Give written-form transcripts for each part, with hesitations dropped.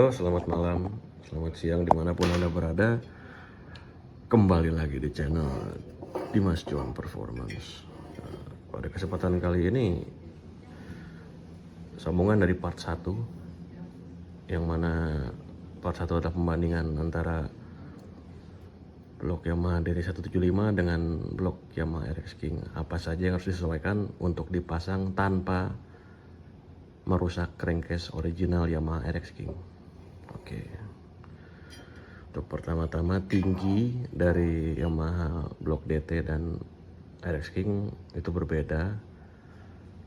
Halo, selamat malam, selamat siang dimanapun Anda berada. Kembali lagi di channel Dimas John Performance. Pada kesempatan kali ini, sambungan dari part 1, yang mana part 1 adalah pembandingan antara blok Yamaha DT175 dengan blok Yamaha RX King. Apa saja yang harus disesuaikan untuk dipasang tanpa merusak crankcase original Yamaha RX King. Oke. Untuk pertama-tama, tinggi dari Yamaha blok DT dan RX King itu berbeda.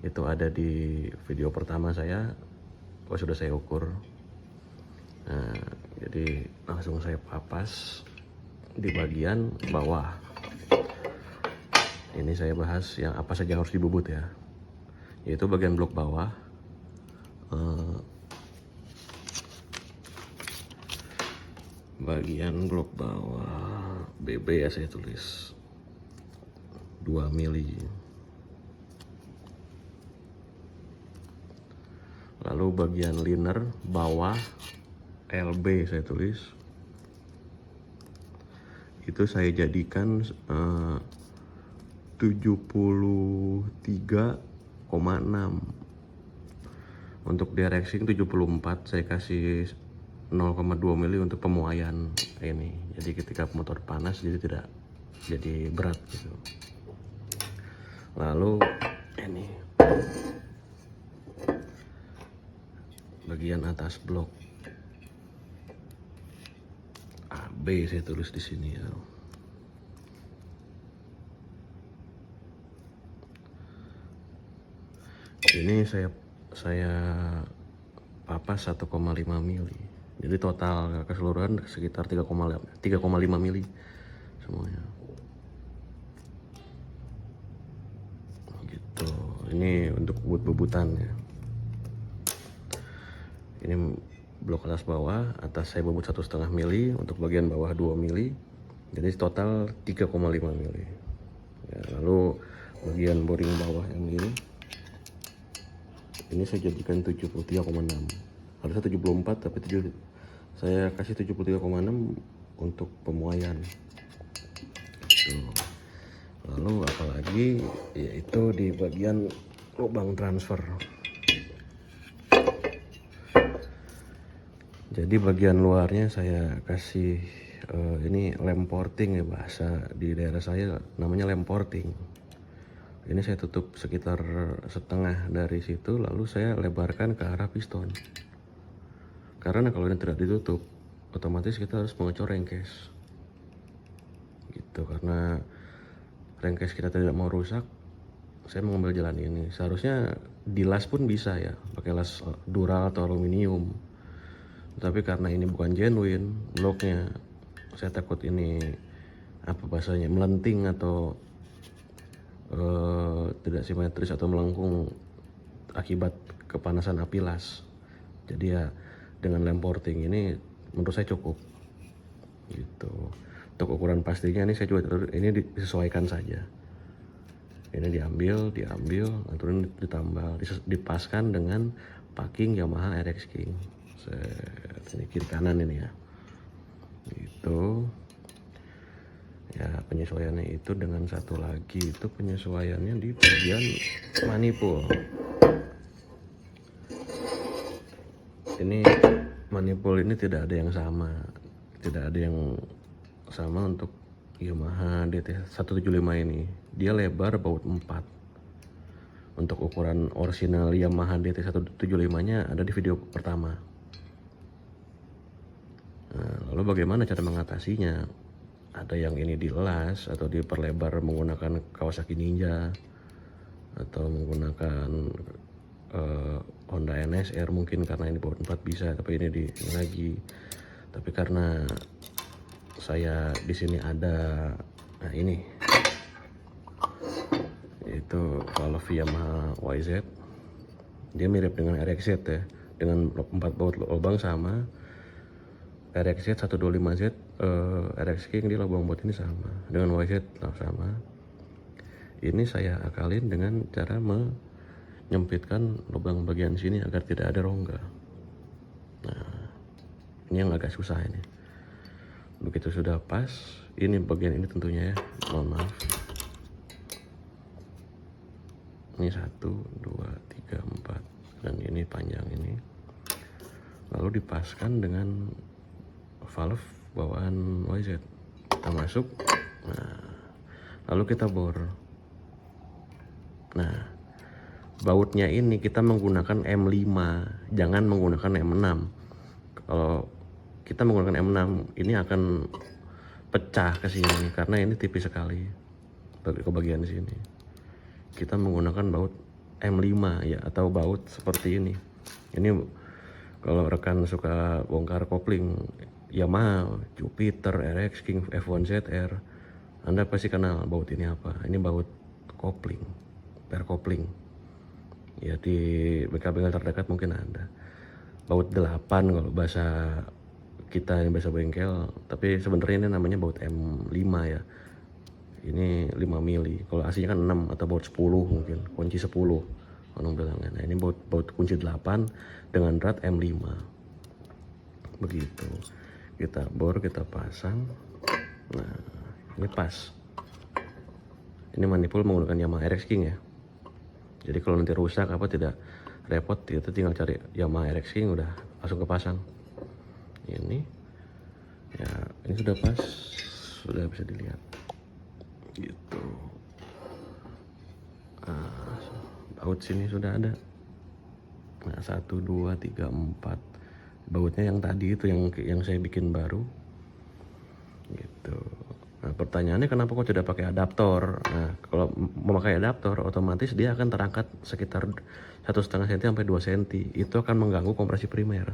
Itu ada di video pertama saya, sudah saya ukur. Nah, jadi langsung saya papas di bagian bawah. Ini saya bahas yang apa saja harus dibubut ya, yaitu bagian blok bawah. Bagian blok bawah BB ya, saya tulis 2 mili. Lalu bagian liner bawah LB saya tulis, itu saya jadikan 73,6. Untuk DRX 74 saya kasih 0,2 mili untuk pemuaian ini. Jadi ketika motor panas tidak jadi berat gitu. Lalu ini bagian atas blok AB saya tulis di sini ya. Ini saya papas 1,5 mili. Jadi total keseluruhan sekitar 3,5 mili semuanya. Gitu. Ini untuk bubut-bubutan ya. Ini blok atas bawah, atas saya bubut 1,5 mili, untuk bagian bawah 2 mili. Jadi total 3,5 mili. Ya, lalu bagian boring bawah yang ini saya jadikan 73,6. Harusnya 74 tapi saya kasih 73,6 untuk pemuaian. Lalu apalagi yaitu di bagian lubang transfer. Jadi bagian luarnya saya kasih ini lem porting ya, bahasa di daerah saya namanya lem porting. Ini saya tutup sekitar setengah dari situ, lalu saya lebarkan ke arah piston. Karena kalau ini tidak ditutup, otomatis kita harus mengecor crankcase. Gitu, karena crankcase kita tidak mau rusak, saya mengambil jalan ini. Seharusnya dilas pun bisa ya, pakai las dural atau aluminium. Tapi karena ini bukan genuine bloknya, saya takut ini apa bahasanya melenting atau tidak simetris atau melengkung akibat kepanasan api las. Jadi ya dengan lem porting ini menurut saya cukup gitu. Untuk ukuran pastinya ini saya coba ini disesuaikan saja. Ini diambil, aturan ditambal, dipaskan dengan packing Yamaha RX King. Ini kiri kanan ini ya. Itu ya penyesuaiannya itu dengan satu lagi itu penyesuaiannya di bagian manifold. Ini manifold ini tidak ada yang sama untuk Yamaha DT175 ini. Dia lebar baut 4. Untuk ukuran orisinal Yamaha DT175 nya ada di video pertama. Nah, lalu bagaimana cara mengatasinya? Ada yang ini dilas atau diperlebar menggunakan Kawasaki Ninja atau menggunakan Honda NSR mungkin, karena ini baut 4 bisa, tapi ini lagi. Tapi karena saya di sini ada ini itu valve Yamaha YZ, dia mirip dengan RXZ ya, dengan 4 baut lubang sama. RXZ 125Z RX King di lubang baut ini sama, dengan YZ sama. Ini saya akalin dengan cara menyempitkan lubang bagian sini agar tidak ada rongga. Nah, Ini yang agak susah ini. Begitu sudah pas, ini bagian ini tentunya ya, mohon maaf. Ini 1, 2, 3, 4, dan ini panjang ini. Lalu dipaskan dengan valve bawaan YZ. Kita masuk, nah, lalu kita bor. Nah, bautnya ini kita menggunakan M5, jangan menggunakan M6. Kalau kita menggunakan M6, ini akan pecah ke sini karena ini tipis sekali ke bagian sini. Kita menggunakan baut M5 ya, atau baut seperti ini. Ini kalau rekan suka bongkar kopling Yamaha, Jupiter, RX King, F1ZR, Anda pasti kenal baut ini apa. Ini baut kopling, per kopling. Ya di bengkel-bengkel terdekat mungkin ada. Baut 8 kalau bahasa kita yang bahasa bengkel, tapi sebenarnya ini namanya baut M5 ya. Ini 5 mili. Kalau aslinya kan 6 atau baut 10 mungkin, kunci 10 orang bilangnya. Nah, ini baut kunci 8 dengan drat M5. Begitu. Kita bor, kita pasang. Nah, ini pas. Ini manipul menggunakan Yamaha RX King ya. Jadi kalau nanti rusak apa tidak repot, kita tinggal cari Yamaha RX King udah langsung kepasang. Ini ya, ini sudah pas, sudah bisa dilihat gitu. Baut sini sudah ada. Nah, 1, 2, 3, 4 bautnya yang tadi itu yang saya bikin baru gitu. Nah, pertanyaannya kenapa kok tidak pakai adaptor? Nah, kalau memakai adaptor otomatis dia akan terangkat sekitar 1,5 cm sampai 2 cm. Itu akan mengganggu kompresi primer.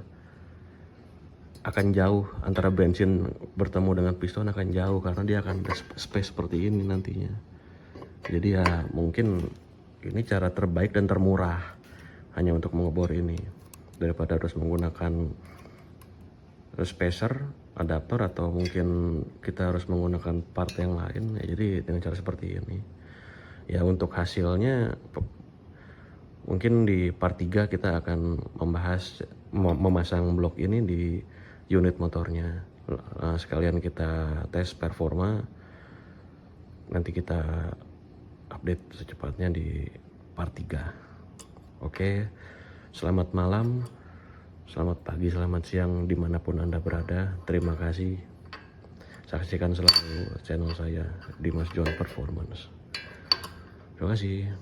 Akan jauh, antara bensin bertemu dengan piston akan jauh karena dia akan space seperti ini nantinya. Jadi ya mungkin ini cara terbaik dan termurah hanya untuk mengebor ini, daripada harus menggunakan spacer, adaptor, atau mungkin kita harus menggunakan part yang lain ya. Jadi dengan cara seperti ini ya, untuk hasilnya mungkin di part 3 kita akan membahas memasang blok ini di unit motornya. Sekalian kita tes performa, nanti kita update secepatnya di part 3. Oke, selamat malam, selamat pagi, selamat siang dimanapun Anda berada. Terima kasih. Saksikan selalu channel saya, Dimas John Performance. Terima kasih.